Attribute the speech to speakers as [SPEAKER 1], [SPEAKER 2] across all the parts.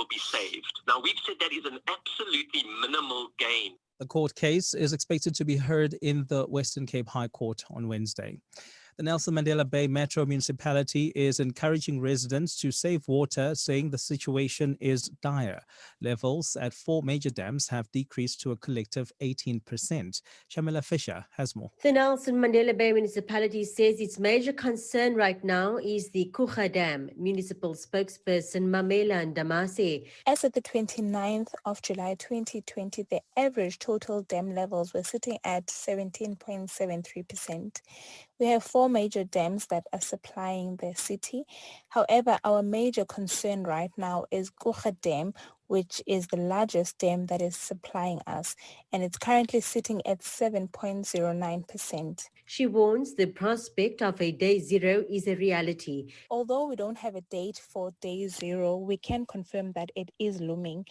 [SPEAKER 1] will be saved. Now, we've said that is an absolutely minimal gain.
[SPEAKER 2] The court case is expected to be heard in the Western Cape High Court on Wednesday. The Nelson Mandela Bay Metro Municipality is encouraging residents to save water, saying the situation is dire. Levels at 4 major dams have decreased to a collective 18%. Shamila Fisher has more.
[SPEAKER 3] The Nelson Mandela Bay Municipality says its major concern right now is the Kucha Dam. Municipal spokesperson Mahlatse Mahlase.
[SPEAKER 4] As of the 29th of July 2020, the average total dam levels were sitting at 17.73%. We have 4 major dams that are supplying the city. However, our major concern right now is Kucha Dam, which is the largest dam that is supplying us, and it's currently sitting at 7.09%.
[SPEAKER 3] She warns the prospect of a day zero is a reality.
[SPEAKER 4] Although we don't have a date for day zero, we can confirm that it is looming.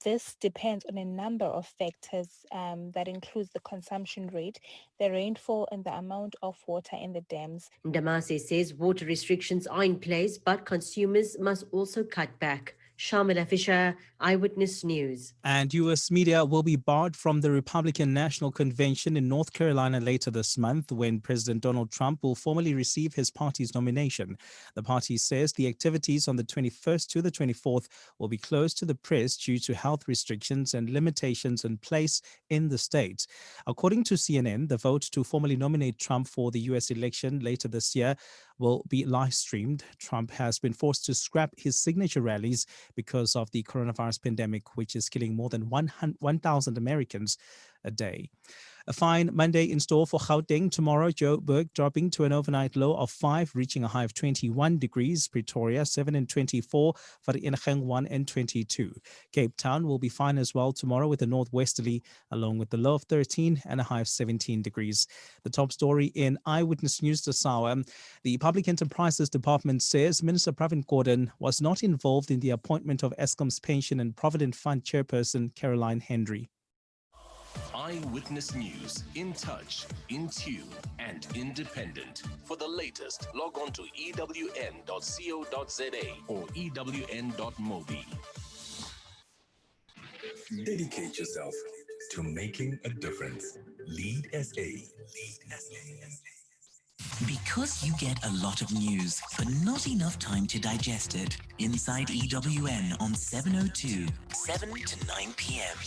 [SPEAKER 4] This depends on a number of factors that includes the consumption rate, the rainfall, and the amount of water in the dams.
[SPEAKER 3] Mahlase says water restrictions are in place, but consumers must also cut back. Shamila Fisher, Eyewitness News.
[SPEAKER 2] And U.S. media will be barred from the Republican National Convention in North Carolina later this month when President Donald Trump will formally receive his party's nomination. The party says the activities on the 21st to the 24th will be closed to the press due to health restrictions and limitations in place in the state. According to CNN, the vote to formally nominate Trump for the U.S. election later this year will be live streamed. Trump has been forced to scrap his signature rallies because of the coronavirus pandemic, which is killing more than 1,000 Americans a day. A fine Monday in store for Gauteng tomorrow. Joburg dropping to an overnight low of 5, reaching a high of 21 degrees. Pretoria 7 and 24, Vereeniging 1 and 22. Cape Town will be fine as well tomorrow with a northwesterly, along with the low of 13 and a high of 17 degrees. The top story in Eyewitness News this hour. The Public Enterprises Department says Minister Pravin Gordhan was not involved in the appointment of Eskom's Pension and Provident Fund chairperson Caroline Henry.
[SPEAKER 5] Eyewitness News, in touch, in tune, and independent. For the latest, log on to ewn.co.za or ewn.mobi.
[SPEAKER 6] Dedicate yourself to making a difference. Lead SA. Lead SA.
[SPEAKER 7] Because you get a lot of news, but not enough time to digest it. Inside EWN on 7:02, 7 to 9 p.m.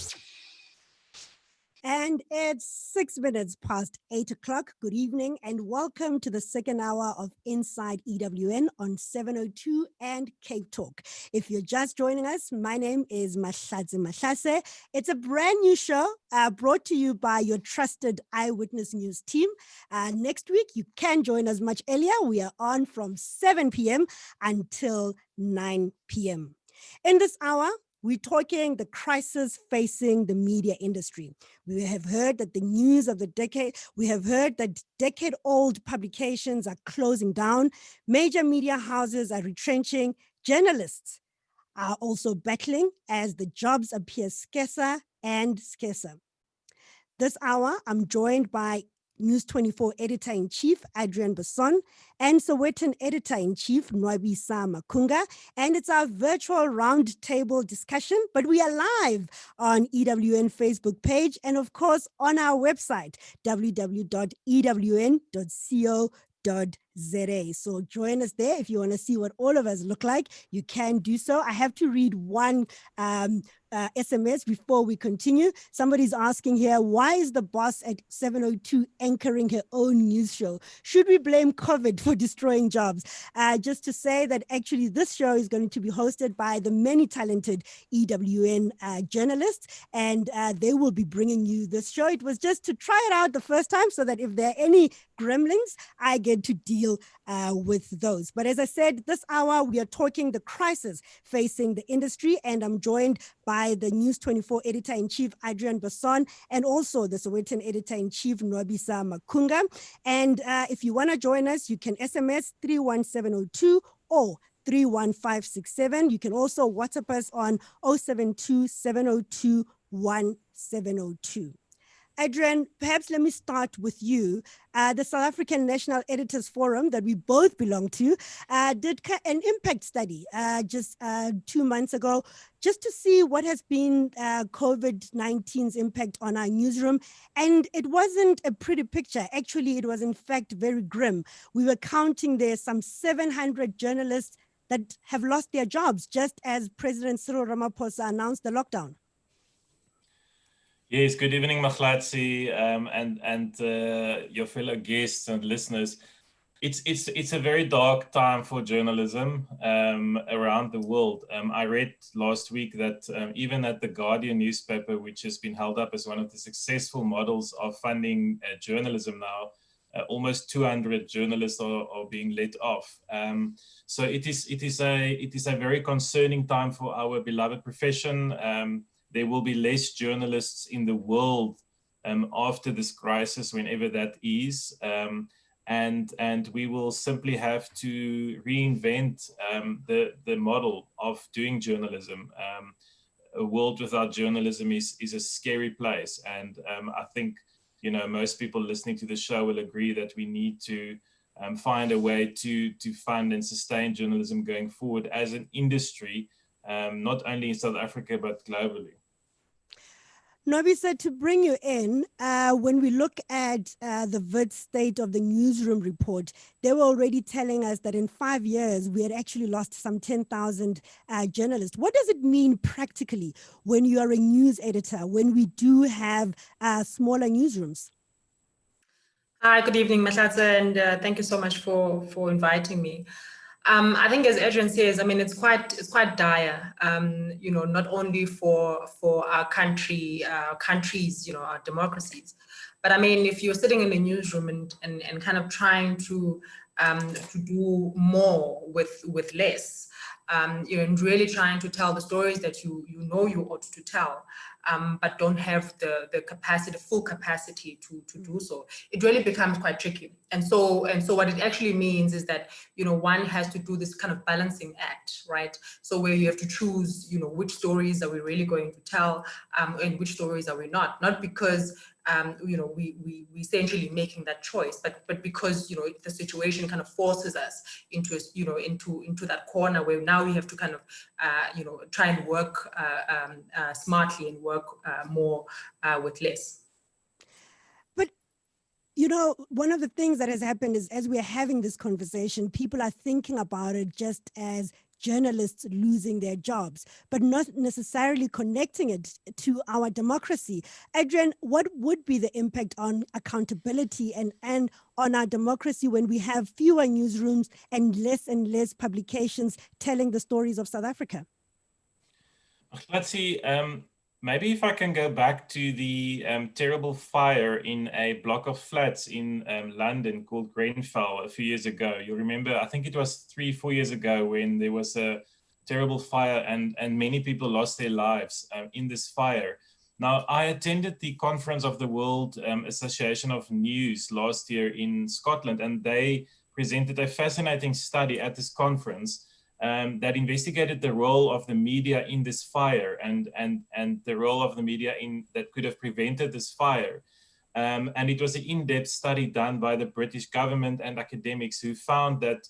[SPEAKER 8] And it's 6 minutes past 8 o'clock. Good evening and welcome to the second hour of Inside EWN on 702 and Cape Talk. If you're just joining us, my name is Mahlatse Mahlase. It's a brand new show brought to you by your trusted Eyewitness News team. Next week, you can join us much earlier. We are on from 7 p.m. until 9 p.m. In this hour, we're talking the crisis facing the media industry. We have heard that the news of the decade, we have heard that decade-old publications are closing down, major media houses are retrenching, journalists are also battling as the jobs appear scarcer and scarcer. This hour, I'm joined by News24 Editor-in-Chief Adriaan Basson and Sowetan Editor-in-Chief Nwabisa Makunga. And it's our virtual roundtable discussion, but we are live on EWN Facebook page and of course on our website, www.ewn.co.za. So join us there. If you want to see what all of us look like, you can do so. I have to read one SMS before we continue. Somebody's asking here, why is the boss at 702 anchoring her own news show? Should we blame COVID for destroying jobs? Just to say that actually this show is going to be hosted by the many talented EWN journalists, and they will be bringing you this show. It was just to try it out the first time so that if there are any gremlins, I get to deal with those. But as I said, this hour we are talking the crisis facing the industry, and I'm joined by the News24 Editor-in-Chief Adriaan Basson and also the Sowetan Editor-in-Chief Nwabisa Makunga. And if you want to join us, you can SMS 31702 or 31567. You can also WhatsApp us on 072 702 1702. Adriaan, perhaps let me start with you. The South African National Editors Forum that we both belong to did an impact study just 2 months ago, just to see what has been COVID-19's impact on our newsroom. And it wasn't a pretty picture. Actually, it was in fact very grim. We were counting there some 700 journalists that have lost their jobs, just as President Cyril Ramaphosa announced the lockdown.
[SPEAKER 9] Yes, good evening, Mahlatse, and your fellow guests and listeners. It's a very dark time for journalism around the world. I read last week that even at the Guardian newspaper, which has been held up as one of the successful models of funding journalism now, almost 200 journalists are being let off. So it is a very concerning time for our beloved profession. There will be less journalists in the world after this crisis, whenever that is. And we will simply have to reinvent the model of doing journalism. A world without journalism is a scary place. And I think, you know, most people listening to the show will agree that we need to find a way to fund and sustain journalism going forward as an industry, not only in South Africa, but globally.
[SPEAKER 8] Nwabisa, to bring you in, when we look at the VIT State of the Newsroom report, they were already telling us that in 5 years, we had actually lost some 10,000 journalists. What does it mean practically when you are a news editor, when we do have smaller newsrooms?
[SPEAKER 10] Hi, good evening, Mahlatse, and thank you so much for inviting me. I think, as Adriaan says, I mean, it's quite dire. You know, not only for our countries, you know, our democracies, but I mean, if you're sitting in a newsroom and kind of trying to do more with less, you know, and really trying to tell the stories that you know you ought to tell, but don't have the capacity, full capacity to do so, it really becomes quite tricky. And so what it actually means is that, you know, one has to do this kind of balancing act, right? So where you have to choose, you know, which stories are we really going to tell, and which stories are we not? Not because you know, we essentially making that choice, but because, you know, the situation kind of forces us into, you know, into that corner where now we have to kind of, you know, try and work smartly and work more with less.
[SPEAKER 8] But, you know, one of the things that has happened is as we're having this conversation, people are thinking about it just as journalists losing their jobs, but not necessarily connecting it to our democracy. Adriaan, what would be the impact on accountability and on our democracy when we have fewer newsrooms and less publications telling the stories of South Africa?
[SPEAKER 9] Let's see. Maybe if I can go back to the terrible fire in a block of flats in London called Grenfell a few years ago. You remember, I think it was 3-4 years ago when there was a terrible fire and many people lost their lives in this fire. Now, I attended the conference of the World Association of News last year in Scotland, and they presented a fascinating study at this conference that investigated the role of the media in this fire and the role of the media that could have prevented this fire. And it was an in-depth study done by the British government and academics who found that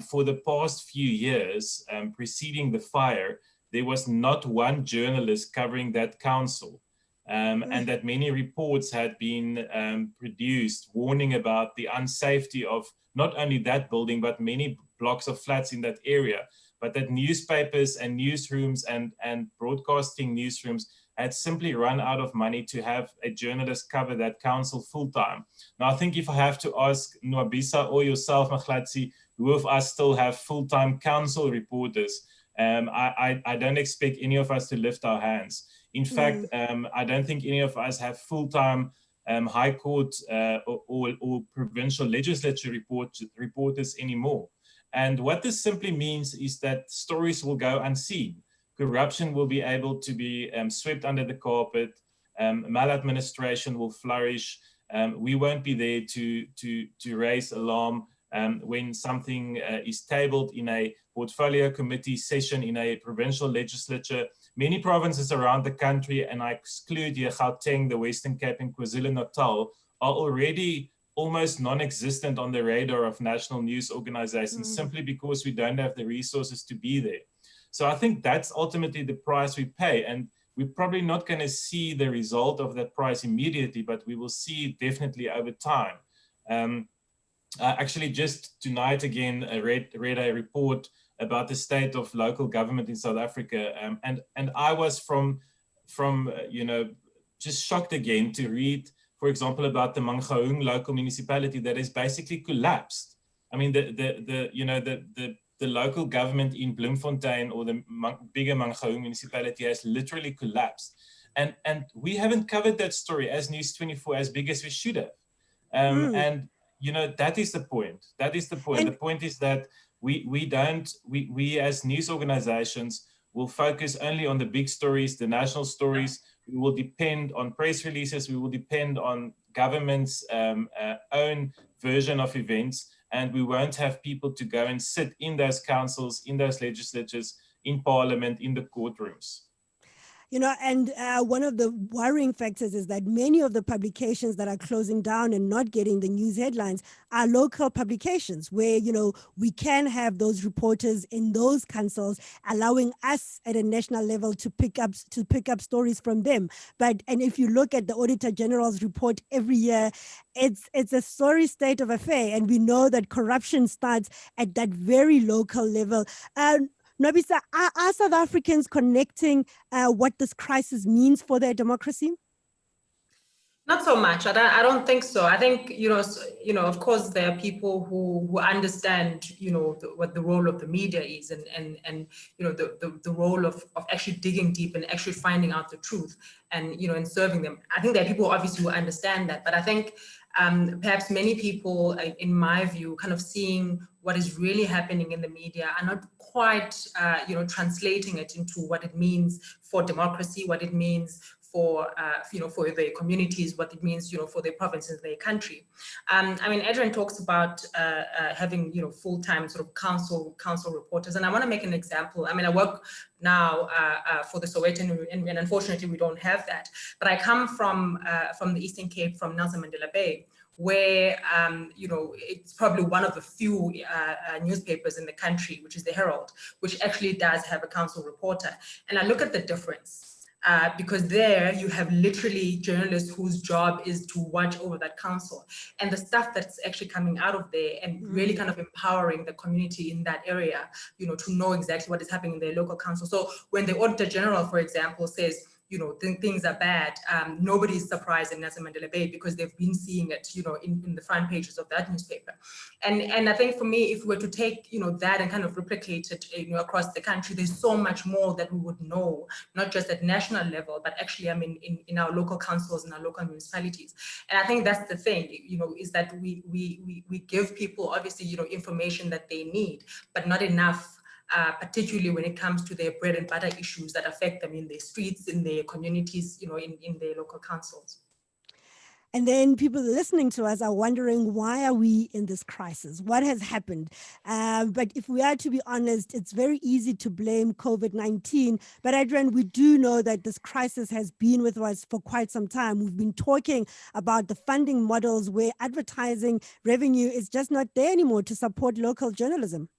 [SPEAKER 9] for the past few years preceding the fire, there was not one journalist covering that council. And that many reports had been produced warning about the unsafety of not only that building, but many blocks of flats in that area, but that newspapers and newsrooms and broadcasting newsrooms had simply run out of money to have a journalist cover that council full-time. Now, I think if I have to ask Nwabisa or yourself, Mahlatse, who of us still have full-time council reporters, I don't expect any of us to lift our hands. In fact, I don't think any of us have full-time High Court or provincial legislature reporters anymore. And what this simply means is that stories will go unseen. Corruption will be able to be swept under the carpet. Maladministration will flourish. We won't be there to raise alarm when something is tabled in a portfolio committee session in a provincial legislature. Many provinces around the country, and I exclude here Gauteng, the Western Cape, and KwaZulu-Natal, are already almost non-existent on the radar of national news organizations simply because we don't have the resources to be there. So I think that's ultimately the price we pay. And we're probably not going to see the result of that price immediately, but we will see it definitely over time. Actually, just tonight again, I read a report about the state of local government in South Africa, and I was from just shocked again to read, for example, about the Mangaung local municipality that has basically collapsed. I mean, the local government in Bloemfontein, or the bigger Mangaung municipality, has literally collapsed, and we haven't covered that story as News24 as big as we should have, and that is the point. That is the point. The point is that we as news organizations will focus only on the big stories, the national stories. We will depend on press releases. We will depend on government's own version of events, and we won't have people to go and sit in those councils, in those legislatures, in parliament, in the courtrooms.
[SPEAKER 8] And one of the worrying factors is that many of the publications that are closing down and not getting the news headlines are local publications where, we can have those reporters in those councils, allowing us at a national level to pick up stories from them. And if you look at the Auditor General's report every year, it's a sorry state of affair. And we know that corruption starts at that very local level. Nwabisa, are South Africans connecting what this crisis means for their democracy?
[SPEAKER 10] Not so much. I don't think so. I think, of course, there are people who understand, what the role of the media is and the role of actually digging deep and actually finding out the truth and, and serving them. I think there are people obviously who understand that, but I think perhaps many people, in my view, kind of seeing what is really happening in the media are not quite, translating it into what it means for democracy, what it means for their communities, what it means, for their provinces, their country. Adriaan talks about having, full-time sort of council reporters, and I want to make an example. I work now for the Sowetan, and unfortunately we don't have that. But I come from the Eastern Cape, from Nelson Mandela Bay, where it's probably one of the few newspapers in the country, which is the Herald, which actually does have a council reporter. And I look at the difference. Because there you have literally journalists whose job is to watch over that council, and the stuff that's actually coming out of there and really kind of empowering the community in that area, to know exactly what is happening in their local council. So when the Auditor General, for example, says, things are bad, nobody is surprised in Nelson Mandela Bay because they've been seeing it, in the front pages of that newspaper. And I think for me, if we were to take, that and kind of replicate it, across the country, there's so much more that we would know, not just at national level, but actually, in our local councils and our local municipalities. And I think that's the thing, is that we give people, obviously, information that they need, but not enough. Particularly when it comes to their bread and butter issues that affect them in their streets, in their communities, in their local councils.
[SPEAKER 8] And then people listening to us are wondering, why are we in this crisis? What has happened? But if we are to be honest, it's very easy to blame COVID-19. But Adriaan, we do know that this crisis has been with us for quite some time. We've been talking about the funding models where advertising revenue is just not there anymore to support local journalism.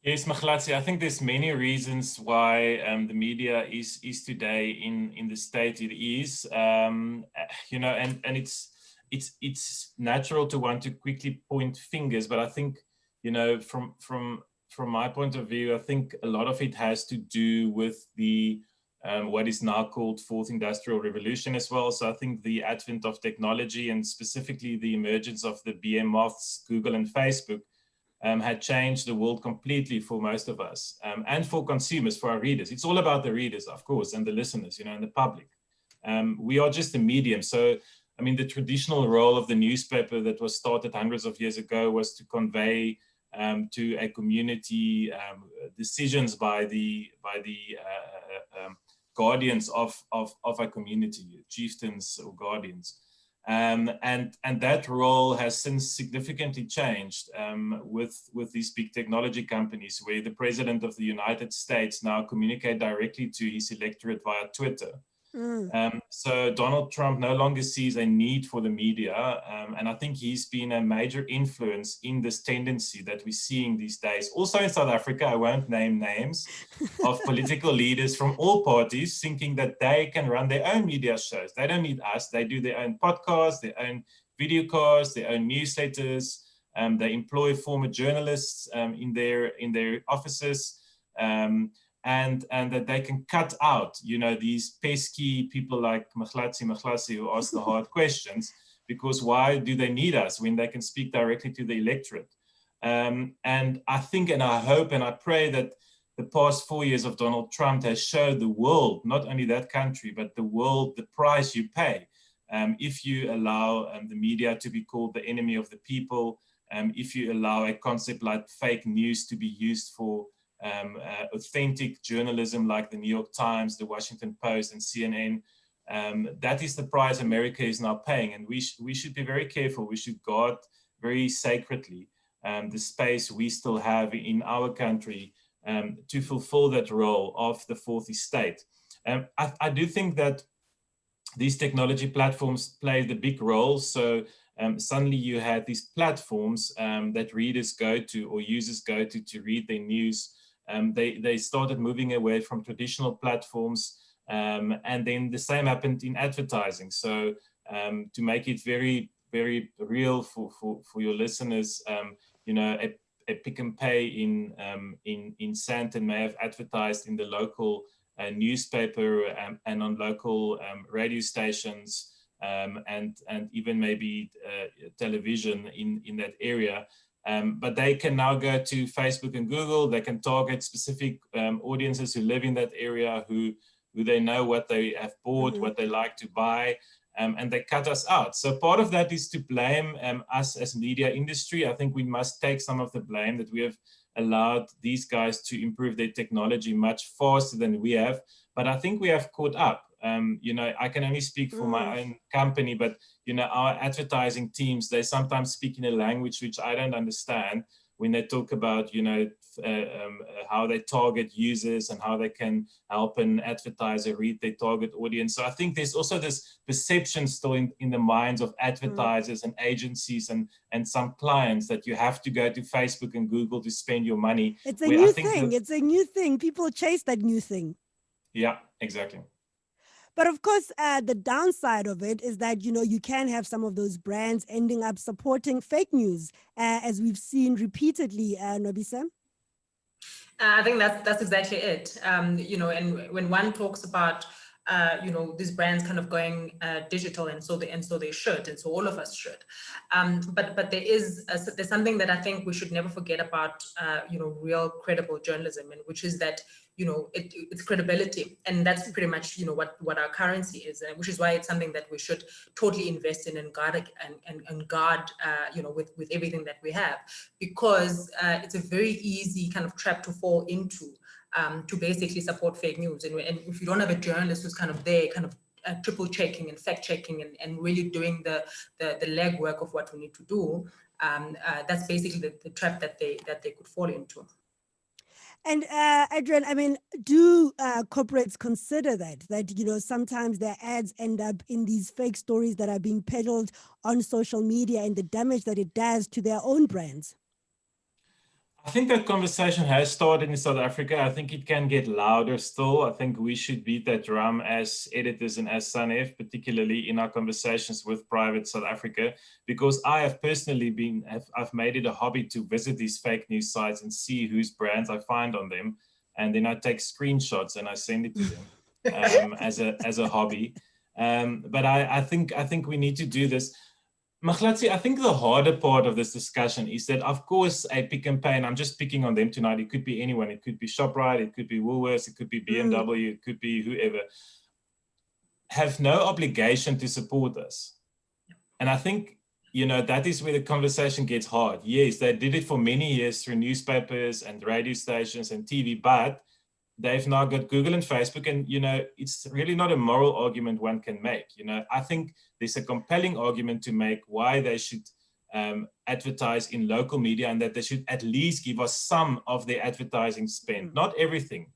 [SPEAKER 9] Yes, Mahlatse, I think there's many reasons why the media is today in the state it is, and it's natural to want to quickly point fingers, but I think, from my point of view, I think a lot of it has to do with the what is now called Fourth Industrial Revolution as well. So I think the advent of technology and specifically the emergence of the behemoths, Google and Facebook, had changed the world completely for most of us, and for consumers, for our readers. It's all about the readers, of course, and the listeners, and the public. We are just a medium. So, the traditional role of the newspaper that was started hundreds of years ago was to convey to a community decisions by the guardians of a community, chieftains or guardians. And that role has since significantly changed with these big technology companies, where the president of the United States now communicate directly to his electorate via Twitter. So Donald Trump no longer sees a need for the media, and I think he's been a major influence in this tendency that we're seeing these days. Also in South Africa, I won't name names, of political leaders from all parties thinking that they can run their own media shows. They don't need us. They do their own podcasts, their own video casts, their own newsletters. They employ former journalists in their offices. And that they can cut out, these pesky people like Mahlatse Mahlase who ask the hard questions, because why do they need us when they can speak directly to the electorate? And I think, and I hope, and I pray that the past 4 years of Donald Trump has showed the world, not only that country, but the world, the price you pay if you allow the media to be called the enemy of the people, if you allow a concept like fake news to be used for authentic journalism like the New York Times, the Washington Post, and CNN. That is the price America is now paying, and we should be very careful. We should guard very sacredly the space we still have in our country to fulfill that role of the fourth estate. I do think that these technology platforms play the big role. So suddenly you had these platforms that readers go to or users go to read their news. They started moving away from traditional platforms, and then the same happened in advertising. So to make it very, very real for your listeners, a Pick and Pay in Sandton may have advertised in the local newspaper and on local radio stations and even maybe television in that area. But they can now go to Facebook and Google. They can target specific audiences who live in that area, who they know what they have bought, what they like to buy, and they cut us out. So part of that is to blame us as media industry. I think we must take some of the blame that we have allowed these guys to improve their technology much faster than we have. But I think we have caught up. I can only speak for my own company, but our advertising teams, they sometimes speak in a language which I don't understand when they talk about, how they target users and how they can help an advertiser read their target audience. So I think there's also this perception still in the minds of advertisers and agencies and some clients that you have to go to Facebook and Google to spend your money.
[SPEAKER 8] It's a new thing. It's a new thing. People chase that new thing.
[SPEAKER 9] Yeah, exactly.
[SPEAKER 8] But of course, the downside of it is that, you can have some of those brands ending up supporting fake news, as we've seen repeatedly, Nwabisa.
[SPEAKER 10] I think that's exactly it. And when one talks about, these brands kind of going digital, and so they should, and so all of us should. But there's something that I think we should never forget about, real credible journalism, and which is that, it's credibility, and that's pretty much, what our currency is, which is why it's something that we should totally invest in and guard with everything that we have, because it's a very easy kind of trap to fall into, to basically support fake news. And if you don't have a journalist who's kind of there, kind of triple checking and fact checking and really doing the legwork of what we need to do, that's basically the trap that they could fall into.
[SPEAKER 8] And Adriaan, do corporates consider that, sometimes their ads end up in these fake stories that are being peddled on social media and the damage that it does to their own brands?
[SPEAKER 9] I think that conversation has started in South Africa. I think it can get louder still. I think we should beat that drum as editors and as SANEF, particularly in our conversations with private South Africa, because I have personally I've made it a hobby to visit these fake news sites and see whose brands I find on them. And then I take screenshots and I send it to them as a hobby. But I think we need to do this. Mahlatse, I think the harder part of this discussion is that, of course, a Pick and Pay, and I'm just picking on them tonight, it could be anyone, it could be ShopRite, it could be Woolworths, it could be BMW, it could be whoever, have no obligation to support us. And I think, that is where the conversation gets hard. Yes, they did it for many years through newspapers and radio stations and TV, but they've now got Google and Facebook, and it's really not a moral argument one can make. I think there's a compelling argument to make why they should advertise in local media, and that they should at least give us some of their advertising spend, not everything.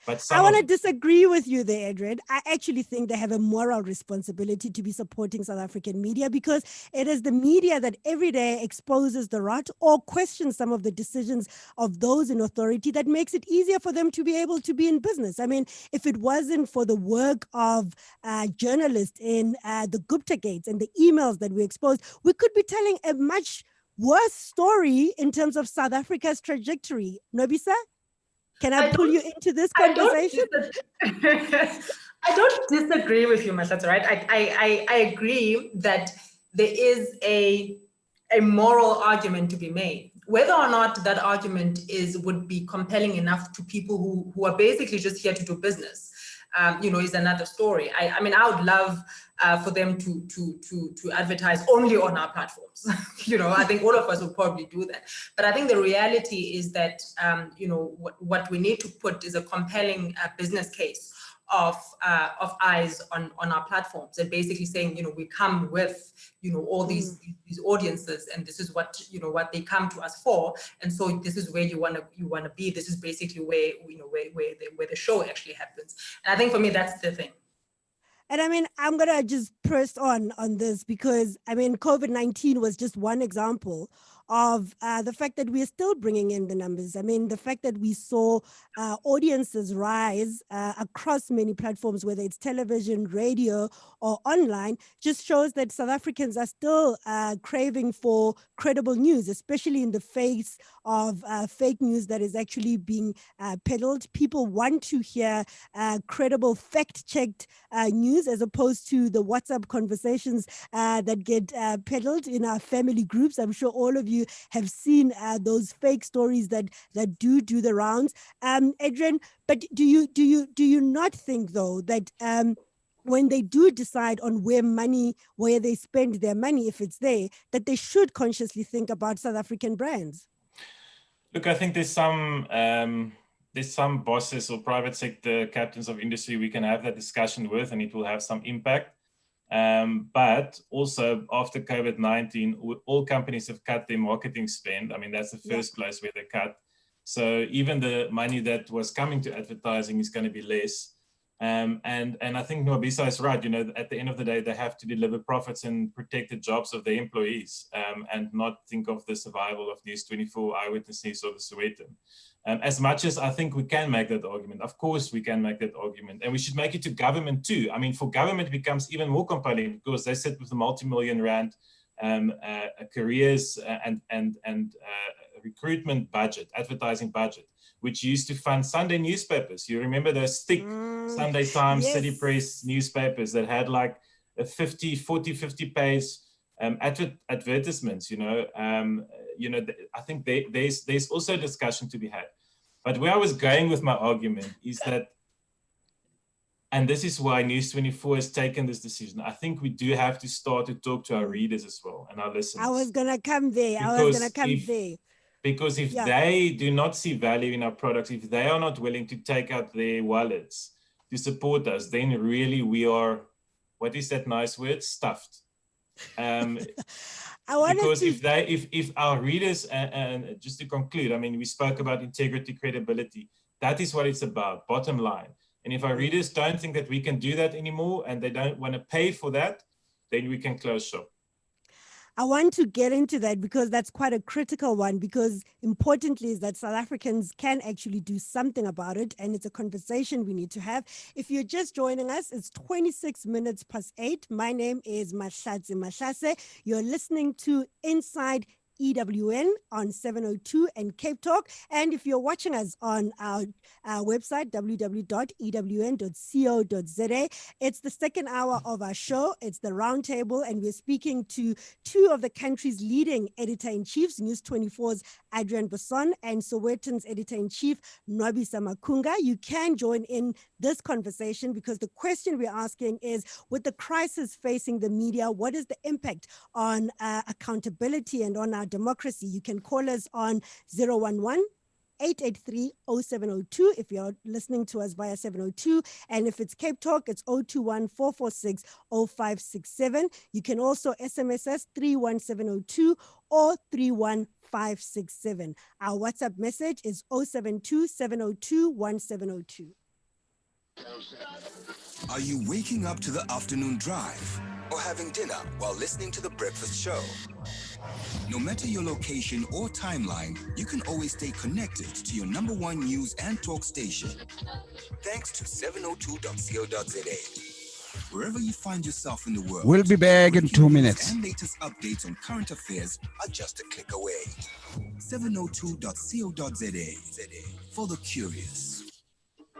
[SPEAKER 9] But
[SPEAKER 8] I want to disagree with you there, Adriaan. I actually think they have a moral responsibility to be supporting South African media, because it is the media that every day exposes the rot or questions some of the decisions of those in authority that makes it easier for them to be able to be in business. I mean, if it wasn't for the work of journalists in the Gupta Gates and the emails that we exposed, we could be telling a much worse story in terms of South Africa's trajectory. Nwabisa? Can I pull you into this conversation?
[SPEAKER 10] I don't disagree with you, Mahlatse, right? I agree that there is a moral argument to be made. Whether or not that argument would be compelling enough to people who are basically just here to do business, is another story. I mean, I would love for them to advertise only on our platforms. I think all of us would probably do that. But I think the reality is that, what we need to put is a compelling business case of eyes on our platforms, and basically saying, we come with, all these audiences, and this is what, what they come to us for. And so this is where you want to be. This is basically where, where the show actually happens. And I think for me, that's the thing.
[SPEAKER 8] And I mean, I'm going to just press on this, because I mean, COVID-19 was just one example of the fact that we're still bringing in the numbers. I mean, the fact that we saw audiences rise across many platforms, whether it's television, radio, or online, just shows that South Africans are still craving for credible news, especially in the face of fake news that is actually being peddled. People want to hear credible, fact-checked news, as opposed to the WhatsApp conversations that get peddled in our family groups. I'm sure all of you have seen those fake stories that do the rounds. Adriaan, but do you not think, though, that when they do decide on where they spend their money, if it's there, that they should consciously think about South African brands?
[SPEAKER 9] Look, I think there's some bosses or private sector captains of industry we can have that discussion with, and it will have some impact. But also after COVID-19, all companies have cut their marketing spend. I mean, that's the first place where they cut. So even the money that was coming to advertising is going to be less. And I think Nwabisa is right. At the end of the day, they have to deliver profits and protect the jobs of their employees, and not think of the survival of News24, Eyewitness News, or the Sowetan. As much as I think we can make that argument, of course we can make that argument, and we should make it to government too. I mean, for government, it becomes even more compelling, because they sit with a multi-million rand careers and recruitment budget, advertising budget, which used to fund Sunday newspapers. You remember those thick Sunday Times, City Press newspapers that had like a 50 page advertisements, I think there's also a discussion to be had. But where I was going with my argument is that, and this is why News24 has taken this decision, I think we do have to start to talk to our readers as well and our listeners.
[SPEAKER 8] I was going to come there.
[SPEAKER 9] Because if they do not see value in our products, if they are not willing to take out their wallets to support us, then really we are, what is that nice word? Stuffed. Because if our readers, and just to conclude, I mean, we spoke about integrity, credibility. That is what it's about, bottom line. And if our readers don't think that we can do that anymore, and they don't want to pay for that, then we can close shop.
[SPEAKER 8] I want to get into that, because that's quite a critical one, because importantly is that South Africans can actually do something about it, and it's a conversation we need to have. If you're just joining us, it's 26 minutes past 8. My name is Mahlatse Mahlase. You're listening to Inside EWN on 702 and Cape Talk. And if you're watching us on our website, www.ewn.co.za, it's the second hour of our show. It's the roundtable, and we're speaking to two of the country's leading editor-in-chiefs, News24's Adriaan Basson and Sowetan's Editor-in-Chief Nwabisa Makunga. You can join in this conversation, because the question we're asking is, with the crisis facing the media, what is the impact on accountability and on our democracy? You can call us on 011 883-0702 if you're listening to us via 702. And if it's Cape Talk, it's 021-446-0567. You can also SMS us 31702 or 31567. Our WhatsApp message is 072-702-1702.
[SPEAKER 6] Are you waking up to the afternoon drive or having dinner while listening to the breakfast show? No matter your location or timeline, you can always stay connected to your #1 news and talk station. Thanks to 702.co.za. Wherever you find yourself in the world,
[SPEAKER 11] we'll be back in 2 minutes.
[SPEAKER 6] And latest updates on current affairs are just a click away. 702.co.za for the curious.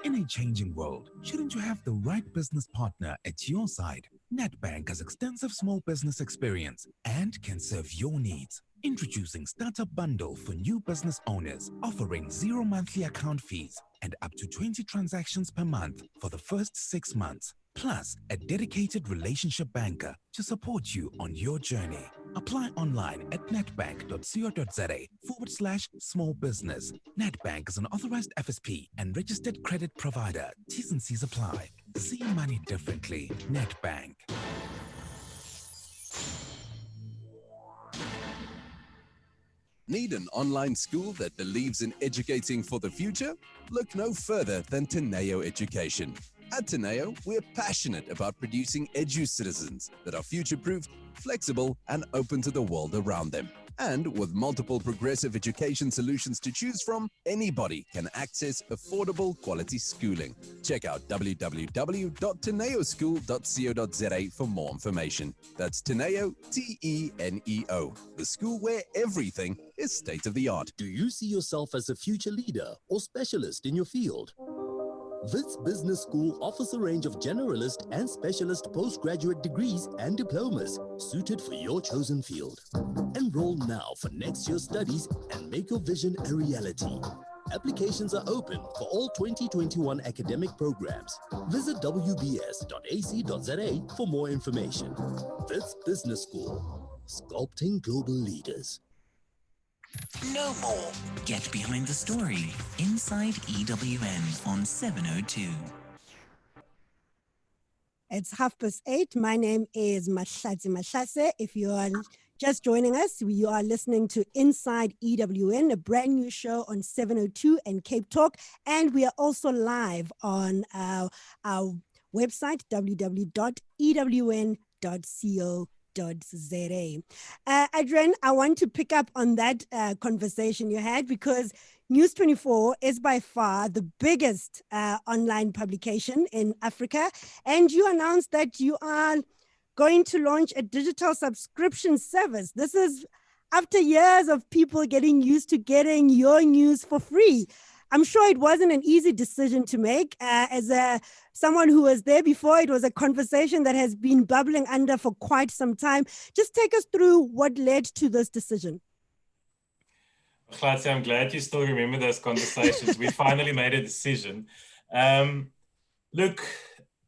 [SPEAKER 12] In a changing world, shouldn't you have the right business partner at your side? Nedbank has extensive small business experience and can serve your needs. Introducing Startup Bundle for new business owners, offering 0 monthly account fees and up to 20 transactions per month for the first 6 months. Plus, a dedicated relationship banker to support you on your journey. Apply online at netbank.co.za/small business. Nedbank is an authorized FSP and registered credit provider. T's and C's apply. See money differently. Nedbank.
[SPEAKER 13] Need an online school that believes in educating for the future? Look no further than Teneo Education. At Teneo, we're passionate about producing edu-citizens that are future-proofed, flexible, and open to the world around them. And with multiple progressive education solutions to choose from, anybody can access affordable quality schooling. Check out www.teneoschool.co.za for more information. That's Teneo, T-E-N-E-O, the school where everything is state-of-the-art.
[SPEAKER 14] Do you see yourself as a future leader or specialist in your field? Wits Business School offers a range of generalist and specialist postgraduate degrees and diplomas suited for your chosen field. Enroll now for next year's studies and make your vision a reality. Applications are open for all 2021 academic programs. Visit wbs.ac.za for more information. Wits Business School, sculpting global leaders.
[SPEAKER 7] No more. Get behind the story inside EWN on 702.
[SPEAKER 8] It's 8:30. My name is Mahlatse Mahlase. If you are just joining us, you are listening to Inside EWN, a brand new show on 702 and Cape Talk. And we are also live on our website, www.ewn.co.za. Adriaan, I want to pick up on that conversation you had, because News24 is by far the biggest online publication in Africa, and you announced that you are going to launch a digital subscription service. This is after years of people getting used to getting your news for free. I'm sure it wasn't an easy decision to make. As someone who was there before, it was a conversation that has been bubbling under for quite some time. Just take us through what led to this decision.
[SPEAKER 9] Mahlatse, I'm glad you still remember those conversations. We finally made a decision. Look,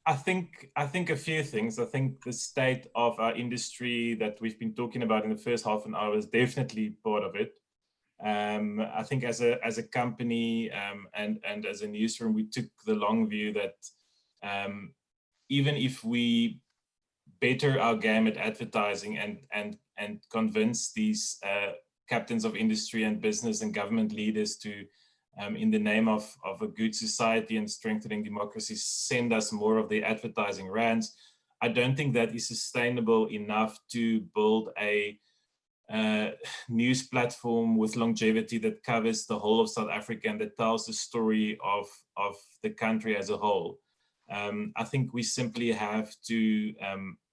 [SPEAKER 9] I think a few things. I think the state of our industry that we've been talking about in the first half an hour is definitely part of it. I think as a company and as a newsroom, we took the long view that even if we better our game at advertising and convince these captains of industry and business and government leaders to, in the name of a good society and strengthening democracy, send us more of the advertising rands, I don't think that is sustainable enough to build a news platform with longevity that covers the whole of South Africa and that tells the story of the country as a whole. I think we simply have to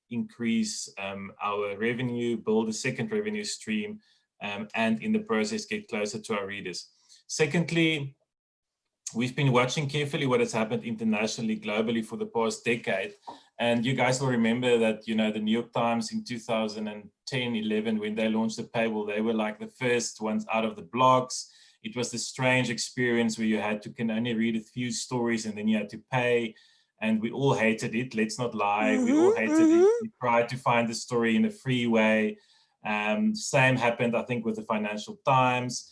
[SPEAKER 9] increase our revenue, build a second revenue stream, and in the process get closer to our readers. Secondly, we've been watching carefully what has happened internationally, globally for the past decade. And you guys will remember that, you know, the New York Times in 2010-11, when they launched the paywall, they were like the first ones out of the blocks. It was the strange experience where you can only read a few stories and then you had to pay. And we all hated it, let's not lie. We all hated it. We tried to find the story in a free way. Same happened, I think, with the Financial Times.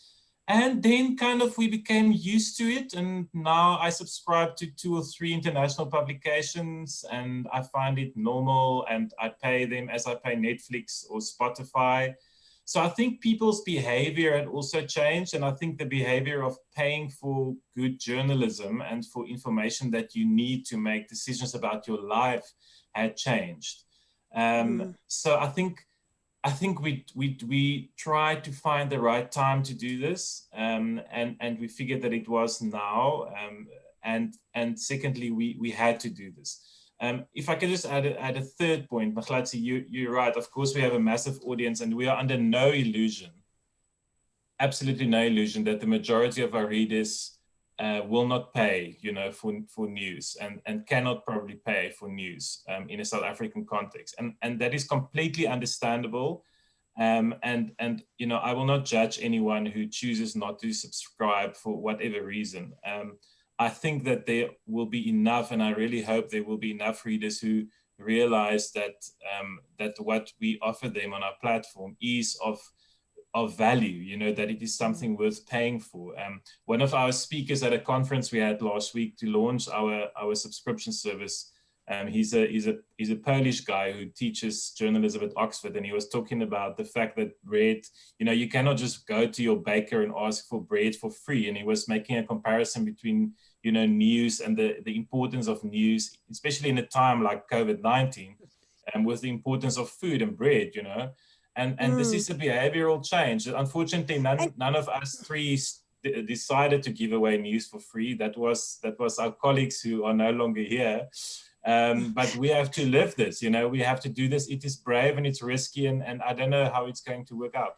[SPEAKER 9] And then kind of we became used to it, and now I subscribe to 2 or 3 international publications, and I find it normal, and I pay them as I pay Netflix or Spotify. So I think people's behavior had also changed, and I think the behavior of paying for good journalism and for information that you need to make decisions about your life had changed. So I think we tried to find the right time to do this, and we figured that it was now, and secondly, we had to do this. If I could just add a third point, Mahlatse, you're right. Of course, we have a massive audience, and we are under no illusion, absolutely no illusion, that the majority of our readers will not pay, for news, and cannot probably pay for news in a South African context, and that is completely understandable. And I will not judge anyone who chooses not to subscribe for whatever reason. I think that there will be enough, and I really hope there will be enough readers who realize that what we offer them on our platform is of value, that it is something worth paying for. One of our speakers at a conference we had last week to launch our subscription service, he's a Polish guy who teaches journalism at Oxford, and he was talking about the fact that bread, you cannot just go to your baker and ask for bread for free. And he was making a comparison between news and the importance of news, especially in a time like COVID-19, and with the importance of food and bread, and this is a behavioral change. Unfortunately, none of us three decided to give away news for free. That was our colleagues who are no longer here. But we have to live this, we have to do this. It is brave and it's risky, and I don't know how it's going to work out.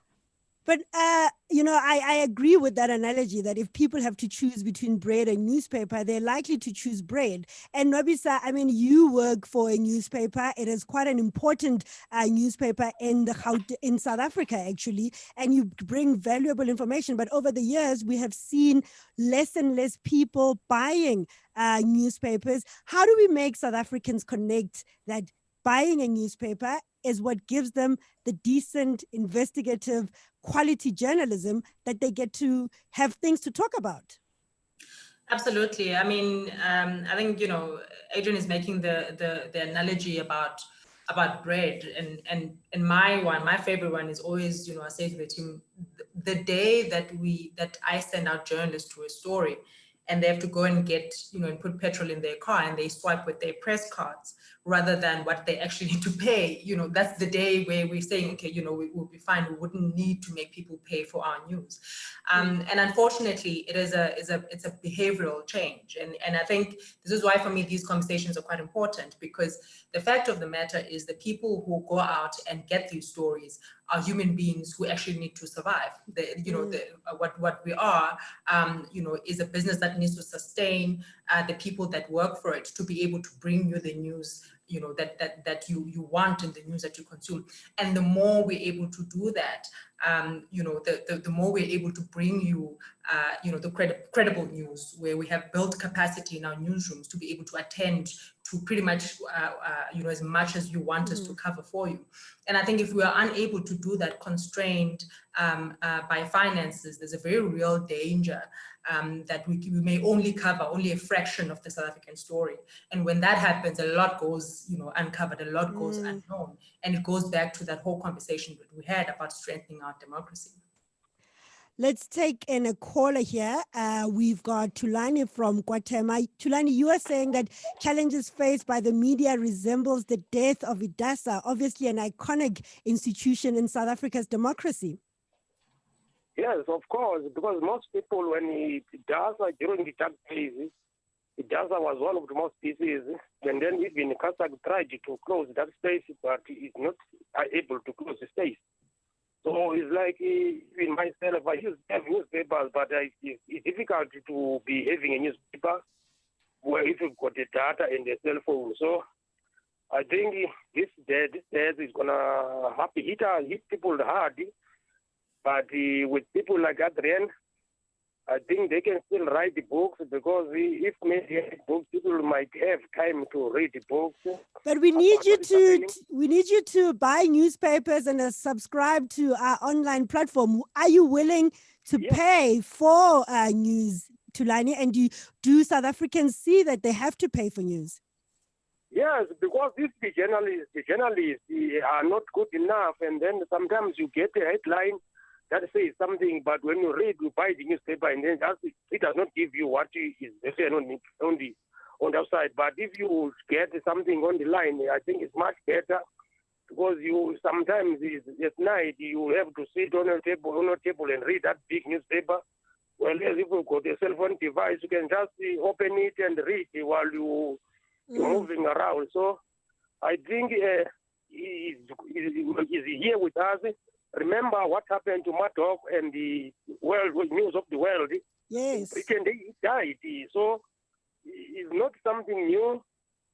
[SPEAKER 8] But, I agree with that analogy that if people have to choose between bread and newspaper, they're likely to choose bread. And Nwabisa, you work for a newspaper. It is quite an important newspaper in South Africa, actually, and you bring valuable information. But over the years, we have seen less and less people buying newspapers. How do we make South Africans connect that buying a newspaper is what gives them the decent, investigative, quality journalism that they get to have things to talk about?
[SPEAKER 10] Absolutely. I think, Adriaan is making the analogy about bread, and my favorite one is always, I say to the team, the day that I send out journalists to a story and they have to go and get, and put petrol in their car and they swipe with their press cards rather than what they actually need to pay, that's the day where we're saying, okay, we will be fine. We wouldn't need to make people pay for our news. And unfortunately, it's a behavioral change. And I think this is why, for me, these conversations are quite important, because the fact of the matter is the people who go out and get these stories are human beings who actually need to survive. What we are, is a business that needs to sustain the people that work for it to be able to bring you the news, that you want and the news that you consume. And the more we're able to do that, the more we're able to bring you, the credible news, where we have built capacity in our newsrooms to be able to attend to pretty much, as much as you want us to cover for you. And I think if we are unable to do that, constrained by finances, there's a very real danger that we may only cover a fraction of the South African story. And when that happens, a lot goes, uncovered, a lot goes unknown. And it goes back to that whole conversation that we had about strengthening our democracy.
[SPEAKER 8] Let's take in a caller here. We've got Tulani from Guatemala. Tulani, you are saying that challenges faced by the media resembles the death of IDASA, obviously an iconic institution in South Africa's democracy.
[SPEAKER 11] Yes, of course, because most people, when IDASA, during the dark phases, IDASA was one of the most busy, and then even CASAG tried to close that space, but is not able to close the space. So it's like, even myself, I used to have newspapers, but it's difficult to be having a newspaper where if you've got the data and the cell phone. So I think this death is going to hit people hard. But with people like Adriaan, I think they can still write the books, because if maybe books, people might have time to read the books.
[SPEAKER 8] But we need you to buy newspapers and subscribe to our online platform. Are you willing to pay for news, Thulani? And do South Africans see that they have to pay for news?
[SPEAKER 11] Yes, because if the journalists are not good enough, and then sometimes you get a headline that says something, but when you read, you buy the newspaper, and then it does not give you what is on the outside. But if you get something on the line, I think it's much better, because you sometimes at night you have to sit on a table and read that big newspaper. Well, if you've got a cell phone device, you can just open it and read while you're moving around. So I think he's here with us. Remember what happened to Murdoch and the world news of the world.
[SPEAKER 8] Yes.
[SPEAKER 11] He died. So it's not something new.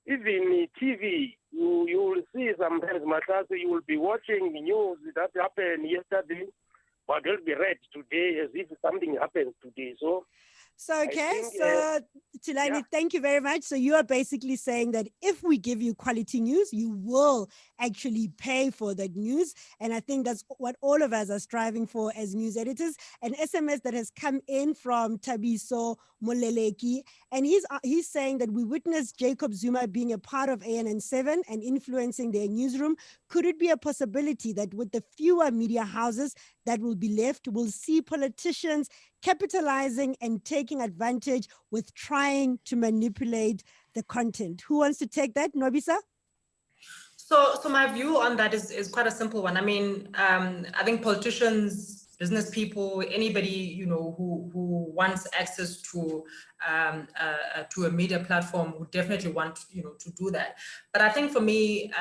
[SPEAKER 11] Even TV, you will see sometimes, Mahlatse, you will be watching the news that happened yesterday, but they'll be read today as if something happened today. So
[SPEAKER 8] okay, Thulani, thank you very much. So you are basically saying that if we give you quality news, you will actually pay for that news. And I think that's what all of us are striving for as news editors. An SMS that has come in from Tabiso Moleleki, and he's saying that we witnessed Jacob Zuma being a part of ANN7 and influencing their newsroom. Could it be a possibility that with the fewer media houses that will be left, we'll see politicians capitalizing and taking advantage with trying to manipulate the content? Who wants to take that? Nwabisa?
[SPEAKER 10] So my view on that is quite a simple one. I mean, I think politicians, business people, anybody who wants access to a media platform would definitely want to do that. But I think for me,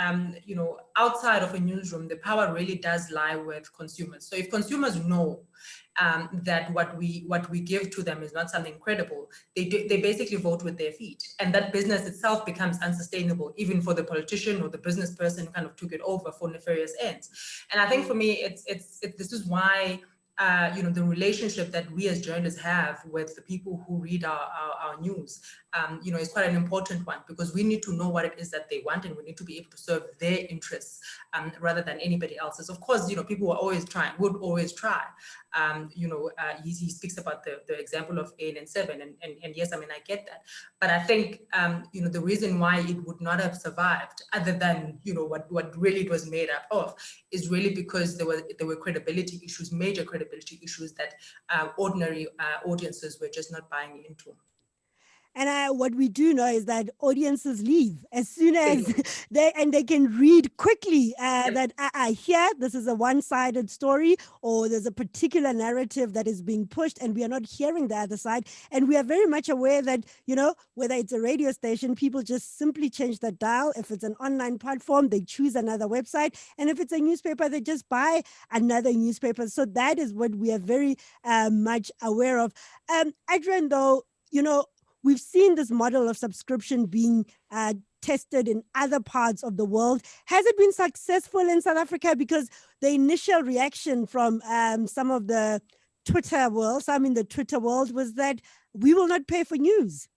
[SPEAKER 10] outside of a newsroom, the power really does lie with consumers. So if consumers know that what we give to them is not something credible, they basically vote with their feet, and that business itself becomes unsustainable, even for the politician or the business person who kind of took it over for nefarious ends. And I think for me, this is why the relationship that we as journalists have with the people who read our news, is quite an important one, because we need to know what it is that they want, and we need to be able to serve their interests rather than anybody else's. Of course, people would always try. He speaks about the example of ANN7, and yes, I mean, I get that. But I think, the reason why it would not have survived, other than, what really it was made up of, is really because there were credibility issues, major credibility issues that ordinary audiences were just not buying into.
[SPEAKER 8] And what we do know is that audiences leave as soon as they can read quickly that here, this is a one-sided story, or there's a particular narrative that is being pushed, and we are not hearing the other side. And we are very much aware that, whether it's a radio station, people just simply change the dial. If it's an online platform, they choose another website. And if it's a newspaper, they just buy another newspaper. So that is what we are very much aware of. Adriaan, though, we've seen this model of subscription being tested in other parts of the world. Has it been successful in South Africa? Because the initial reaction from some in the Twitter world was that we will not pay for news.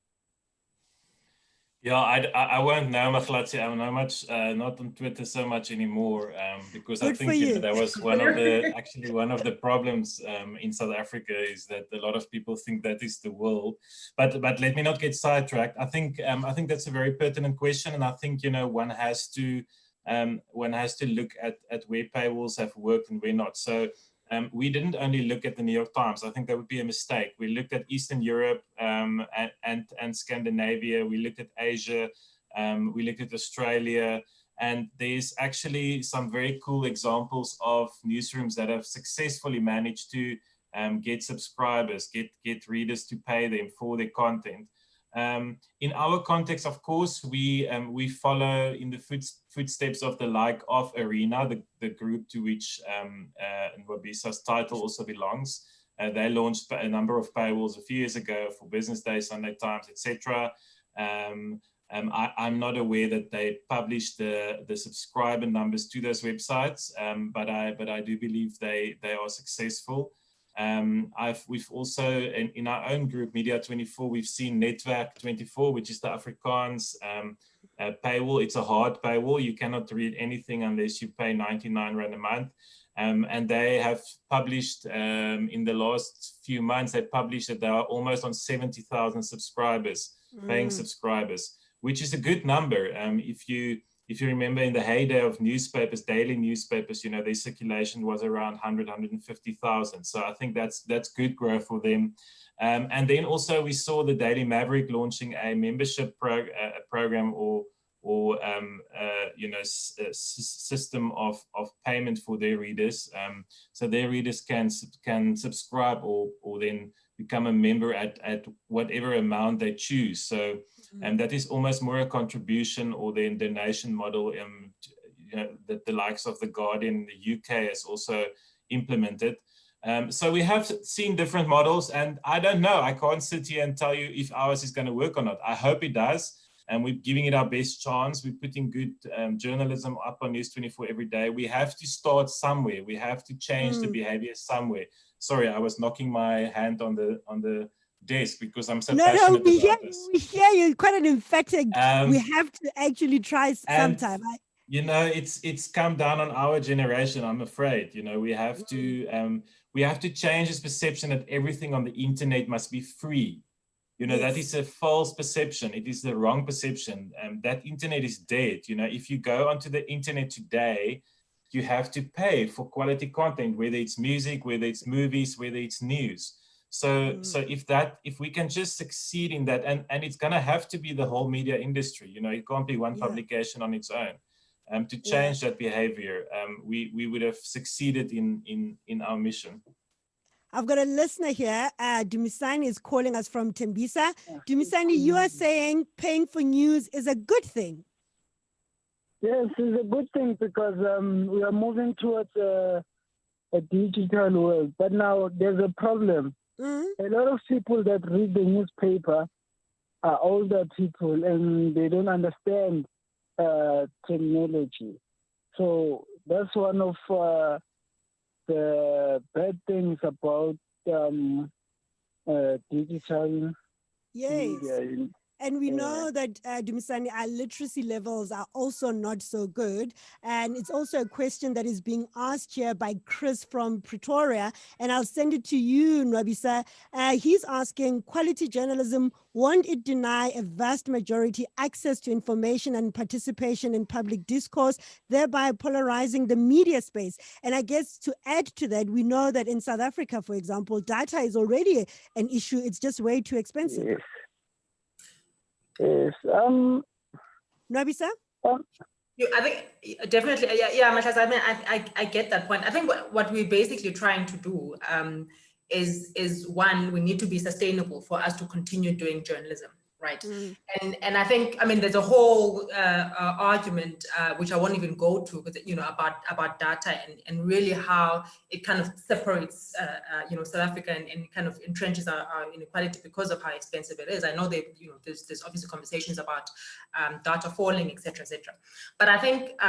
[SPEAKER 9] Yeah, I won't know, Mahlatse. I'm not much, not on Twitter so much anymore, because
[SPEAKER 8] Good
[SPEAKER 9] I think that was one of the problems in South Africa, is that a lot of people think that is the world. But let me not get sidetracked. I think that's a very pertinent question, and I think one has to look at where paywalls have worked and where not. So. We didn't only look at the New York Times. I think that would be a mistake. We looked at Eastern Europe and Scandinavia. We looked at Asia. We looked at Australia. And there's actually some very cool examples of newsrooms that have successfully managed to get subscribers, get readers to pay them for their content. In our context, of course, we follow in the footsteps of the like of Arena, the group to which Nwabisa's title also belongs. They launched a number of paywalls a few years ago for Business Day, Sunday Times, etc. I'm not aware that they published the subscriber numbers to those websites, but I do believe they are successful. We've also, in our own group, Media24, we've seen Netwerk24, which is the Afrikaans paywall. It's a hard paywall. You cannot read anything unless you pay 99 Rand a month. And they have published, in the last few months, they published that they are almost on 70,000 subscribers, paying subscribers, which is a good number. If you remember in the heyday of newspapers, daily newspapers, their circulation was around 100, 150,000. So I think that's good growth for them. And then also we saw the Daily Maverick launching a membership program or system of payment for their readers. So their readers can subscribe or then become a member at whatever amount they choose. So that is almost more a contribution or then donation model that the likes of The Guardian in the UK has also implemented. So we have seen different models, and I don't know, I can't sit here and tell you if ours is going to work or not. I hope it does, and we're giving it our best chance. We're putting good journalism up on News24 every day. We have to start somewhere. We have to change the behavior somewhere. Sorry, I was knocking my hand on the desk because I'm so passionate about this.
[SPEAKER 8] We hear you, quite an emphatic. We have to actually try sometime.
[SPEAKER 9] It's come down on our generation, I'm afraid. We have to change this perception that everything on the internet must be free. That is a false perception. It is the wrong perception. That internet is dead. If you go onto the internet today, you have to pay for quality content, whether it's music, whether it's movies, whether it's news. So if we can just succeed in that, and it's gonna have to be the whole media industry. It can't be one publication on its own. To change that behavior, we would have succeeded in our mission.
[SPEAKER 8] I've got a listener here. Dumisani is calling us from Tembisa. Dumisani, you are saying paying for news is a good thing.
[SPEAKER 15] Yes, it's a good thing because we are moving towards a digital world. But now there's a problem. A lot of people that read the newspaper are older people and they don't understand technology. So that's one of the bad things about digital media.
[SPEAKER 8] And we know that, Dumisani, our literacy levels are also not so good. And it's also a question that is being asked here by Chris from Pretoria. And I'll send it to you, Nwabisa. He's asking, quality journalism, won't it deny a vast majority access to information and participation in public discourse, thereby polarizing the media space? And I guess to add to that, we know that in South Africa, for example, data is already an issue. It's just way too expensive.
[SPEAKER 15] Yes.
[SPEAKER 8] Nwabisa?
[SPEAKER 10] I think definitely, Mahlatse, I mean, I get that point. I think what we're basically trying to do is one, we need to be sustainable for us to continue doing journalism, right? And I think, I mean, there's a whole argument which I won't even go to, because about data and really how it kind of separates South Africa and kind of entrenches our inequality because of how expensive it is. I know there's obviously conversations about data falling, etc., etc. But I think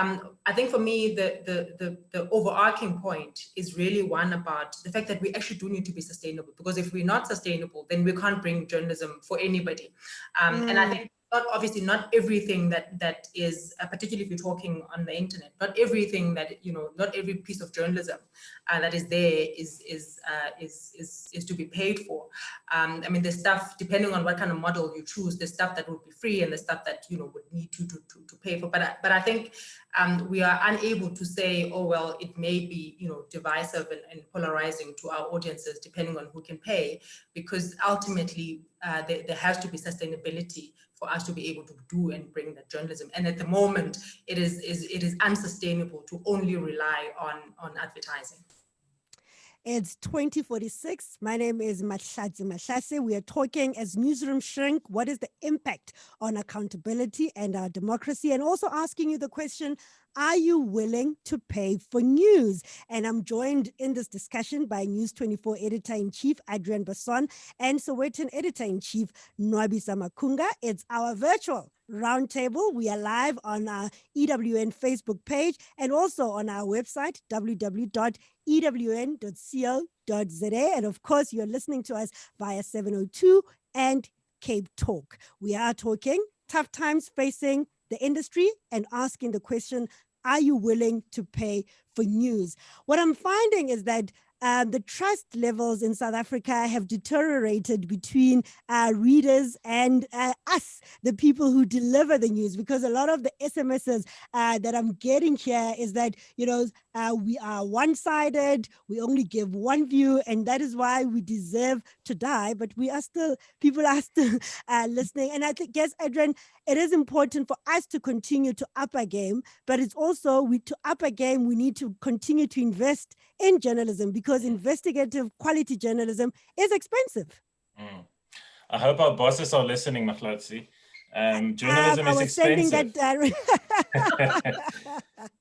[SPEAKER 10] for me the overarching point is really one about the fact that we actually do need to be sustainable, because if we're not sustainable, then we can't bring journalism for anybody. And I think obviously not everything that is, particularly if you're talking on the internet, not everything that, not every piece of journalism that is there is to be paid for. I mean, the stuff, depending on what kind of model you choose, the stuff that would be free and the stuff that, would need to pay for. But I think we are unable to say, oh, well, it may be, divisive and polarizing to our audiences, depending on who can pay, because ultimately there has to be sustainability for us to be able to do and bring that journalism. And at the moment, it is unsustainable to only rely on advertising.
[SPEAKER 8] It's 2046. My name is Mahlatse Mahlase. We are talking as Newsroom Shrink, what is the impact on accountability and our democracy? And also asking you the question, are you willing to pay for news? And I'm joined in this discussion by News24 Editor-in-Chief Adriaan Basson and Sowetan Editor-in-Chief Nwabisa Makunga. It's our virtual roundtable. We are live on our EWN Facebook page and also on our website, www.ewn.co.za. And of course, you're listening to us via 702 and Cape Talk. We are talking tough times facing the industry and asking the question, are you willing to pay for news? What I'm finding is that the trust levels in South Africa have deteriorated between readers and us, the people who deliver the news, because a lot of the SMSs that I'm getting here is that, we are one-sided, we only give one view, and that is why we deserve to die, but people are still listening. And I guess, Adriaan, it is important for us to continue to up our game, but it's also, to up our game, we need to continue to invest in journalism, because investigative quality journalism is expensive.
[SPEAKER 9] I hope our bosses are listening, Mahlatse. Journalism is expensive.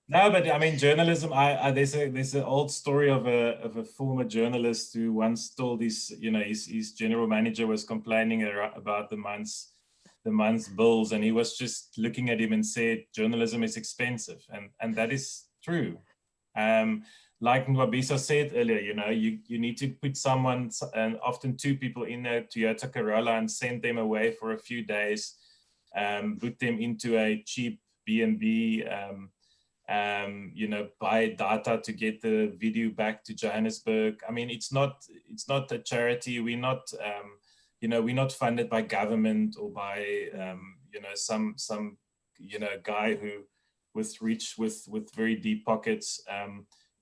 [SPEAKER 9] No, but I mean, journalism. There's an old story of a former journalist who once told his general manager was complaining about the month's bills, and he was just looking at him and said, "Journalism is expensive," and that is true. Like Nwabisa said earlier, you need to put someone, and often two people, in a Toyota Corolla and send them away for a few days, put them into a cheap B&B, buy data to get the video back to Johannesburg. I mean, it's not a charity. We're not, we're not funded by government or by, some guy who was rich with very deep pockets.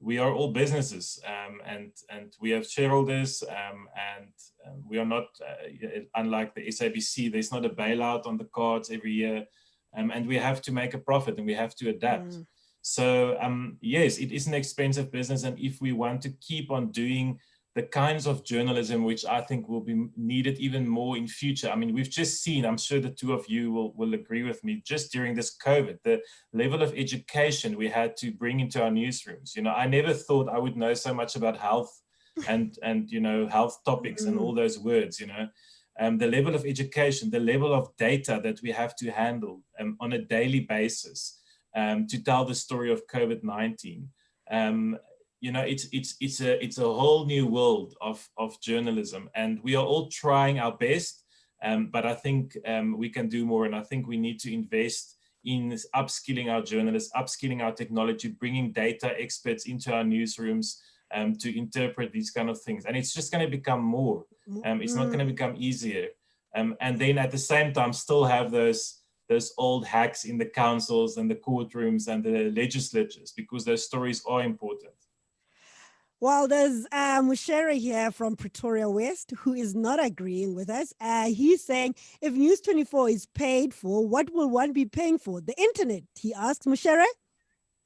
[SPEAKER 9] We are all businesses, and we have shareholders, and we are not, unlike the SABC, there's not a bailout on the cards every year, and we have to make a profit and we have to adapt. So yes, it is an expensive business, and if we want to keep on doing the kinds of journalism which I think will be needed even more in future. I mean, we've just seen, I'm sure the two of you will agree with me, just during this COVID, the level of education we had to bring into our newsrooms. I never thought I would know so much about health and health topics and all those words, the level of education, the level of data that we have to handle on a daily basis to tell the story of COVID-19. It's a whole new world of journalism, and we are all trying our best, but I think we can do more, and I think we need to invest in upskilling our journalists, upskilling our technology, bringing data experts into our newsrooms to interpret these kind of things, and it's just going to become more. It's not going to become easier, and then at the same time still have those old hacks in the councils and the courtrooms and the legislatures, because those stories are important.
[SPEAKER 8] Well, there's Mushere here from Pretoria West who is not agreeing with us. He's saying, if News24 is paid for, what will one be paying for? The internet, he asks. Mushere,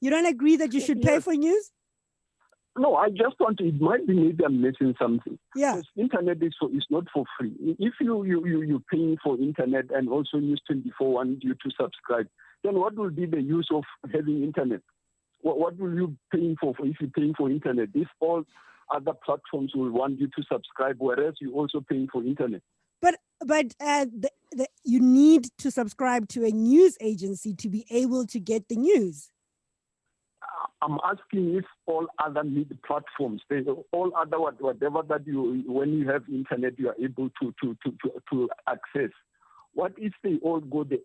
[SPEAKER 8] you don't agree that you should pay for news?
[SPEAKER 16] No, I just want to, it might be maybe I'm missing something.
[SPEAKER 8] Yeah.
[SPEAKER 16] Because internet is not for free. If you're paying for internet and also News24 want you to subscribe, then what will be the use of having internet? What will you paying for if you're paying for internet? If all other platforms will want you to subscribe, whereas you're also paying for internet.
[SPEAKER 8] But you need to subscribe to a news agency to be able to get the news.
[SPEAKER 16] I'm asking if all other media platforms, all other whatever that when you have internet, you are able to access. What if they all go the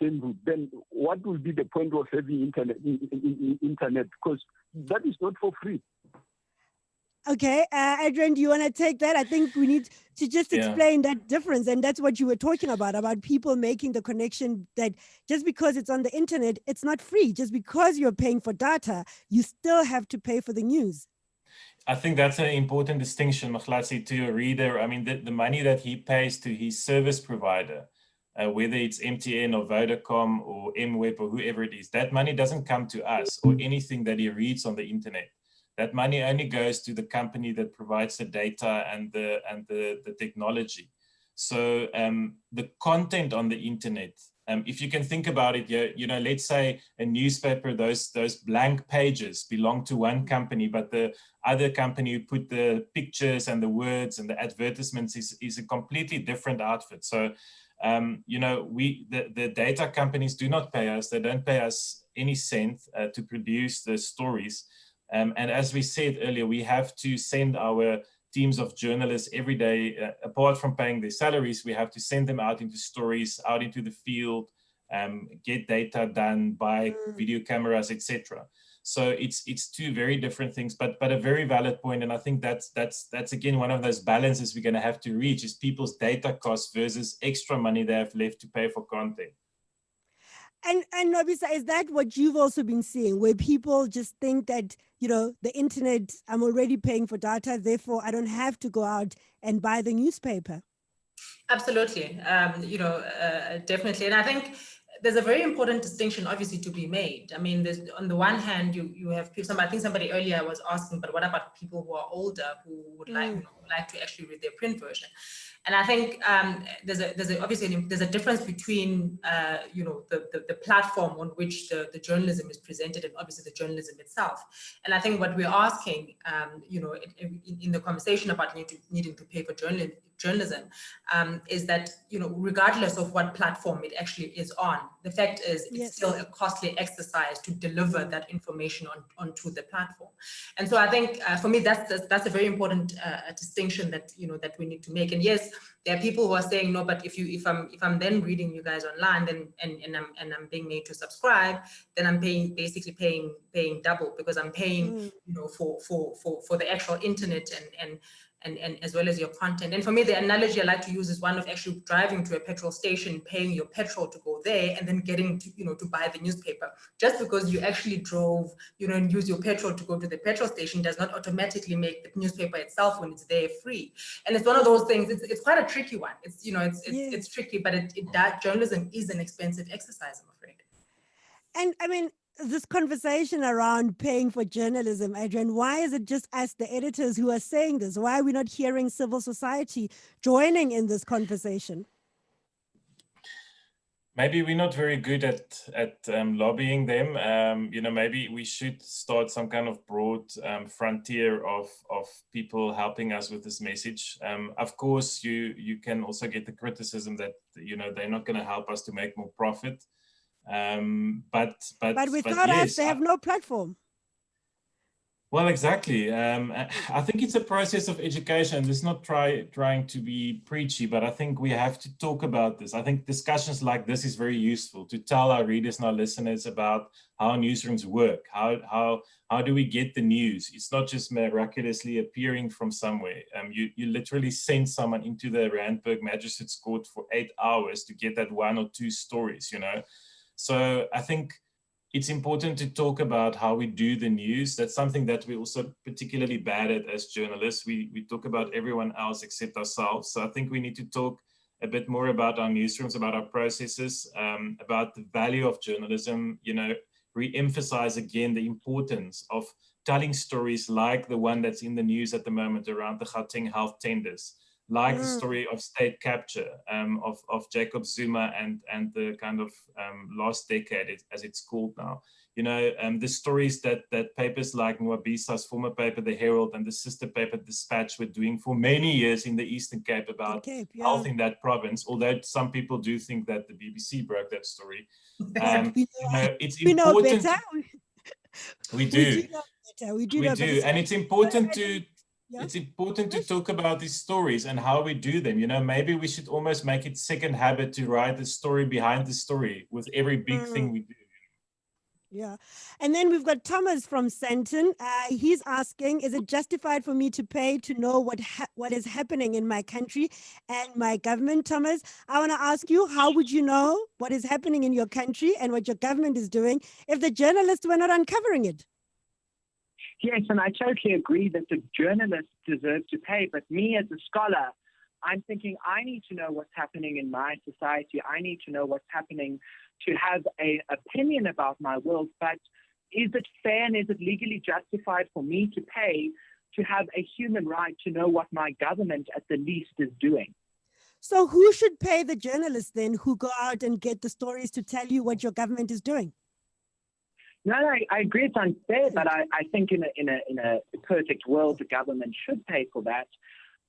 [SPEAKER 16] same route? Then what will be the point of having internet? Because that is not for free.
[SPEAKER 8] Okay, Adriaan, do you want to take that? I think we need to just explain that difference. And that's what you were talking about people making the connection that just because it's on the internet, it's not free. Just because you're paying for data, you still have to pay for the news.
[SPEAKER 9] I think that's an important distinction, Mahlatse, to your reader. I mean, the money that he pays to his service provider, whether it's MTN or Vodacom or MWeb or whoever it is, that money doesn't come to us or anything that he reads on the internet. That money only goes to the company that provides the data and the technology. So the content on the internet, if you can think about it, let's say a newspaper, those blank pages belong to one company, but the other company who put the pictures and the words and the advertisements is a completely different outfit. So the data companies do not pay us. They don't pay us any cent to produce the stories. And as we said earlier, we have to send our teams of journalists every day, apart from paying their salaries, we have to send them out into stories, out into the field, get data done by video cameras, etc. So it's two very different things, but a very valid point. And I think that's again one of those balances we're going to have to reach, is people's data costs versus extra money they have left to pay for content.
[SPEAKER 8] And Nwabisa, is that what you've also been seeing, where people just think that, you know, the internet, I'm already paying for data, therefore I don't have to go out and buy the newspaper?
[SPEAKER 10] Absolutely, definitely. And I think there's a very important distinction, obviously, to be made. I mean, there's, on the one hand, you have people. I think somebody earlier was asking, but what about people who are older who would like to actually read their print version? And I think there's a difference between the platform on which the journalism is presented and obviously the journalism itself. And I think what we're asking, in the conversation about needing to pay for journalism, is that, regardless of what platform it actually is on, the fact is it's still a costly exercise to deliver that information onto the platform. And so I think for me that's a very important distinction that that we need to make. And yes, there are people who are saying, no, but if I'm then reading you guys online, then and I'm being made to subscribe, then I'm basically paying double, because I'm paying for the actual internet and as well as your content. And for me, the analogy I like to use is one of actually driving to a petrol station, paying your petrol to go there, and then getting to, to buy the newspaper. Just because you actually drove, and use your petrol to go to the petrol station does not automatically make the newspaper itself, when it's there, free. And it's one of those things, it's quite a tricky one. It's, it's tricky, but journalism is an expensive exercise, I'm afraid.
[SPEAKER 8] And I mean, this conversation around paying for journalism, Adriaan, why is it just us, the editors, who are saying this? Why are we not hearing civil society joining in this conversation?
[SPEAKER 9] Maybe we're not very good at lobbying them. Maybe we should start some kind of broad frontier of people helping us with this message. Of course, you can also get the criticism that they're not going to help us to make more profit. But without
[SPEAKER 8] us, they have no platform.
[SPEAKER 9] Well, exactly. I think it's a process of education. It's not trying to be preachy, but I think we have to talk about this. I think discussions like this is very useful to tell our readers and our listeners about how newsrooms work. How do we get the news? It's not just miraculously appearing from somewhere. You literally send someone into the Randburg Magistrates Court for 8 hours to get that 1 or 2 stories, So I think it's important to talk about how we do the news. That's something that we're also particularly bad at as journalists. We talk about everyone else except ourselves. So I think we need to talk a bit more about our newsrooms, about our processes, about the value of journalism, re-emphasize again the importance of telling stories like the one that's in the news at the moment around the Gauteng health tenders, like the story of state capture of Jacob Zuma and the kind of last decade, as it's called now. The stories that papers like Nwabisa's former paper, The Herald, and the sister paper, Dispatch, were doing for many years in the Eastern Cape about health in that province, although some people do think that the BBC broke that story. It's important. We do. We do. And it's important to... Yeah. It's important to talk about these stories and how we do them. Maybe we should almost make it second habit to write the story behind the story with every big thing we do.
[SPEAKER 8] Yeah. And then we've got Thomas from Sandton. He's asking, is it justified for me to pay to know what is happening in my country and my government? Thomas, I want to ask you, how would you know what is happening in your country and what your government is doing if the journalists were not uncovering it?
[SPEAKER 17] Yes, and I totally agree that the journalists deserve to pay. But me as a scholar, I'm thinking I need to know what's happening in my society. I need to know what's happening to have an opinion about my world. But is it fair and is it legally justified for me to pay to have a human right to know what my government at the least is doing?
[SPEAKER 8] So who should pay the journalists then who go out and get the stories to tell you what your government is doing?
[SPEAKER 17] No, I agree it's unfair, but I think in a perfect world, the government should pay for that.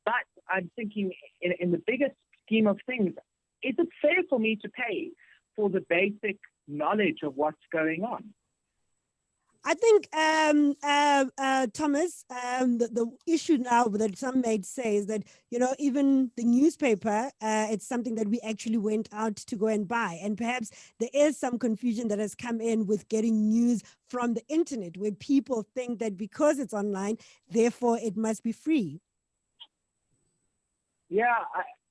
[SPEAKER 17] But I'm thinking in the biggest scheme of things, is it fair for me to pay for the basic knowledge of what's going on?
[SPEAKER 8] I think, Thomas, the issue now that some might say is that, you know, even the newspaper, it's something that we actually went out to go and buy. And perhaps there is some confusion that has come in with getting news from the internet, where people think that because it's online, therefore it must be free.
[SPEAKER 17] Yeah,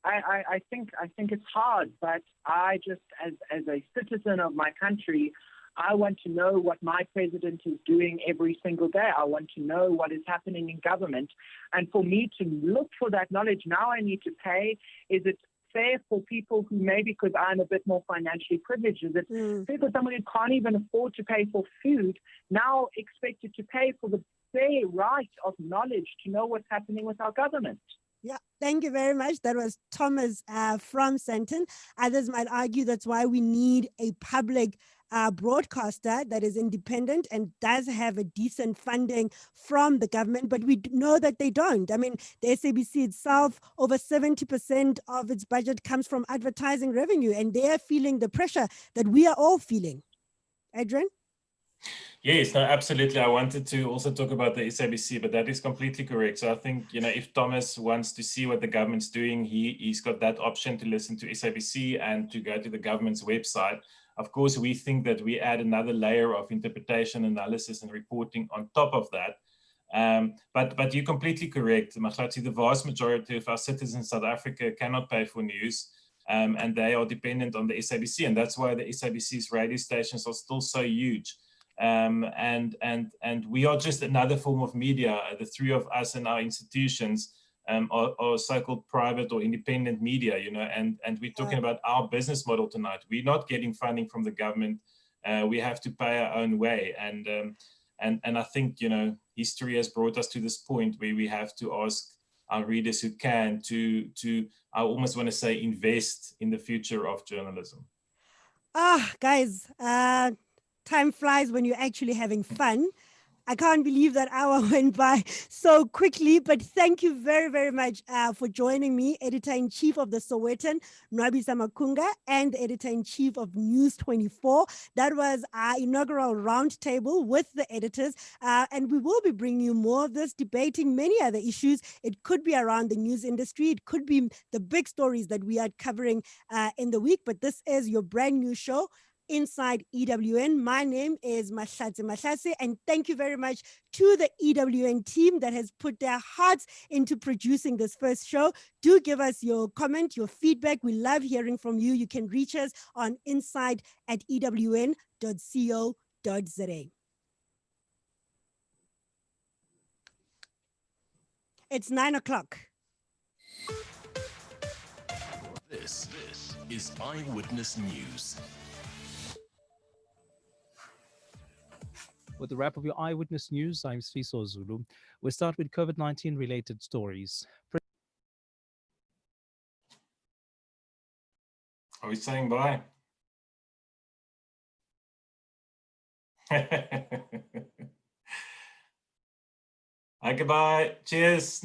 [SPEAKER 17] I think it's hard, but I just, as a citizen of my country, I want to know what my president is doing every single day. I want to know what is happening in government. And for me to look for that knowledge, now I need to pay. Is it fair for people who maybe, because I'm a bit more financially privileged, is it fair for someone who can't even afford to pay for food, now expected to pay for the bare right of knowledge to know what's happening with our government?
[SPEAKER 8] Yeah, thank you very much. That was Thomas from Sowetan. Others might argue that's why we need a public broadcaster that is independent and does have a decent funding from the government, but we know that they don't. I mean, the SABC itself, over 70% of its budget comes from advertising revenue, and they are feeling the pressure that we are all feeling. Adriaan?
[SPEAKER 9] Yes, no, absolutely. I wanted to also talk about the SABC, but that is completely correct. So I think, you know, if Thomas wants to see what the government's doing, he's got that option to listen to SABC and to go to the government's website. Of course, we think that we add another layer of interpretation, analysis, and reporting on top of that. But you're completely correct, Mahlatse. The vast majority of our citizens in South Africa cannot pay for news, and they are dependent on the SABC, and that's why the SABC's radio stations are still so huge. And we are just another form of media. The three of us and our institutions are so-called private or independent media, you know, and we're talking about our business model tonight. We're not getting funding from the government. We have to pay our own way. And I think, you know, history has brought us to this point where we have to ask our readers who can to I almost want to say, invest in the future of journalism.
[SPEAKER 8] Guys, time flies when you're actually having fun. I can't believe that hour went by so quickly, but thank you very, very much for joining me, Editor-in-Chief of the Sowetan, Nwabisa Makunga, and the Editor-in-Chief of News24. That was our inaugural roundtable with the editors, and we will be bringing you more of this, debating many other issues. It could be around the news industry. It could be the big stories that we are covering in the week, but this is your brand new show, Inside EWN. My name is Mahlatse Mahlase, and thank you very much to the EWN team that has put their hearts into producing this first show. Do give us your comment, your feedback. We love hearing from you. You can reach us on inside@ewn.co.za. It's 9 o'clock.
[SPEAKER 5] This is Eyewitness News.
[SPEAKER 2] With the wrap of your Eyewitness News, I'm Sfiso Zulu. We'll start with COVID-19 related stories.
[SPEAKER 9] Are we saying bye? Hi, goodbye. Cheers.